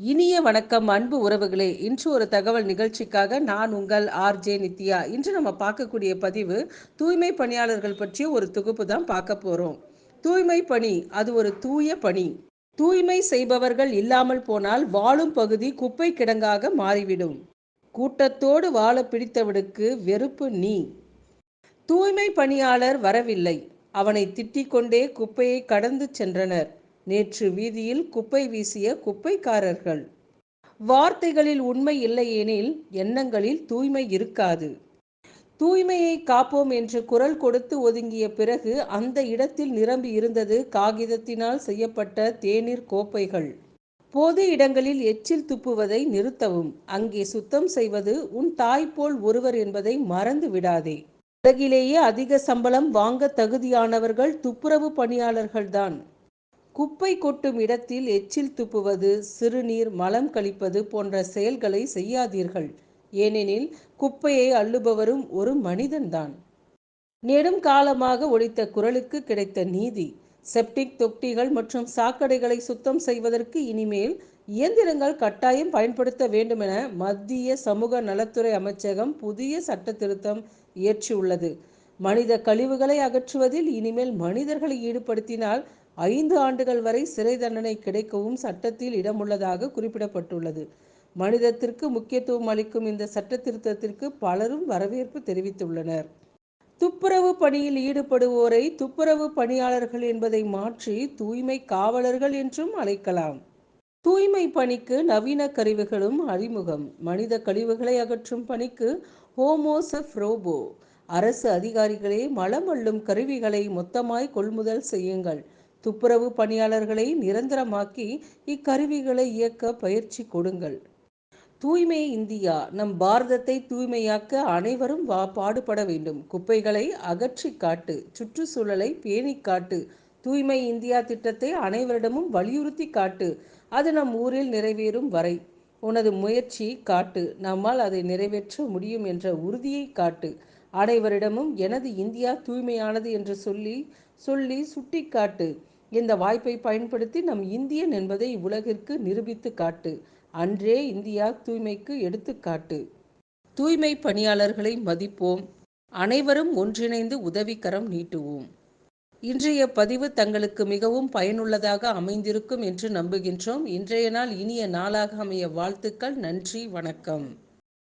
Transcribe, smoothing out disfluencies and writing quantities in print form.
இனிய வணக்கம் அன்பு உறவுகளே. இன்று ஒரு தகவல் நிகழ்ச்சிக்காக நான் உங்கள் ஆர்ஜே நித்யா. இன்று நம்ம பார்க்கக்கூடிய பதிவு தூய்மை பணியாளர்கள் பற்றிய ஒரு தொகுப்பு தான் பார்க்க போறோம். தூய்மை பணி அது ஒரு தூய பணி. தூய்மை செய்பவர்கள் இல்லாமல் போனால் வாழும் பகுதி குப்பை கிடங்காக மாறிவிடும். கூட்டத்தோடு வாழ பிடித்தவனுக்கு வெறுப்பு நீ. தூய்மை பணியாளர் வரவில்லை. அவனை திட்டிக் கொண்டே குப்பையை கடந்து சென்றனர். நேற்று வீதியில் குப்பை வீசிய குப்பைக்காரர்கள். வார்த்தைகளில் உண்மை இல்லையெனில் எண்ணங்களில் தூய்மை இருக்காது. தூய்மையை காப்போம் என்று குரல் கொடுத்து ஒதுங்கிய பிறகு அந்த இடத்தில் நிரம்பி இருந்தது காகிதத்தினால் செய்யப்பட்ட தேநீர் கோப்பைகள். பொது இடங்களில் எச்சில் துப்புவதை நிறுத்தவும். அங்கே சுத்தம் செய்வது உன் தாய் போல் ஒருவர் என்பதை மறந்து விடாதே. உலகிலேயே அதிக சம்பளம் வாங்க தகுதியானவர்கள் துப்புரவு பணியாளர்கள்தான். குப்பை கொட்டும் இடத்தில் எச்சில் துப்புவது, சிறுநீர், மலம் கழிப்பது போன்ற செயல்களை செய்யாதீர்கள். ஏனெனில் குப்பையை அள்ளுபவரும் ஒரு மனிதன்தான். நெடும் காலமாக ஒலித்த குரலுக்கு கிடைத்த நீதி. செப்டிக் தொட்டிகள் மற்றும் சாக்கடைகளை சுத்தம் செய்வதற்கு இனிமேல் இயந்திரங்கள் கட்டாயம் பயன்படுத்த வேண்டும் என மத்திய சமூக நலத்துறை அமைச்சகம் புதிய சட்ட திருத்தம் இயற்றியுள்ளது. மனித கழிவுகளை அகற்றுவதில் இனிமேல் மனிதர்களை ஈடுபடுத்தினால் 5 ஆண்டுகள் வரை சிறை தண்டனை கிடைக்கவும் சட்டத்தில் இடமுள்ளதாக குறிப்பிடப்பட்டுள்ளது. மனிதத்திற்கு முக்கியத்துவம் அளிக்கும் இந்த சட்ட திருத்தத்திற்கு பலரும் வரவேற்பு தெரிவித்துள்ளனர். துப்புரவு பணியில் ஈடுபடுவோரை துப்புரவு பணியாளர்கள் என்பதை மாற்றி தூய்மை காவலர்கள் என்றும் அழைக்கலாம். தூய்மை பணிக்கு நவீன கருவிகளும் அறிமுகம். மனித கழிவுகளை அகற்றும் பணிக்கு ஹோமோசெஃப் ரோபோ. அரசு அதிகாரிகளே மலம் அள்ளும் கருவிகளை மொத்தமாய் கொள்முதல் செய்யுங்கள். துப்புரவு பணியாளர்களை நிரந்தரமாக்கி இக்கருவிகளை இயக்க பயிற்சி கொடுங்கள். தூய்மை இந்தியா. நம் பாரதத்தை தூய்மையாக்க அனைவரும் பாடுபட வேண்டும். குப்பைகளை அகற்றி காட்டு. சுற்றுச்சூழலை பேணி காட்டு. தூய்மை இந்தியா திட்டத்தை அனைவரிடமும் வலியுறுத்தி காட்டு. அது நம் ஊரில் நிறைவேறும் வரை உனது முயற்சி காட்டு. நம்மால் அதை நிறைவேற்ற முடியும் என்ற உறுதியை காட்டு. அனைவரிடமும் எனது இந்தியா தூய்மையானது என்று சொல்லி சுட்டி காட்டு. இந்த வாய்ப்பை பயன்படுத்தி நம் இந்தியன் என்பதை உலகிற்கு நிரூபித்து காட்டு. அன்றே இந்தியா தூய்மைக்கு எடுத்துக்காட்டு. தூய்மை பணியாளர்களை மதிப்போம். அனைவரும் ஒன்றிணைந்து உதவிக்கரம் நீட்டுவோம். இன்றைய பதிவு தங்களுக்கு மிகவும் பயனுள்ளதாக அமைந்திருக்கும் என்று நம்புகின்றோம். இன்றைய நாள் இனிய நாளாக அமைய வாழ்த்துக்கள். நன்றி, வணக்கம்.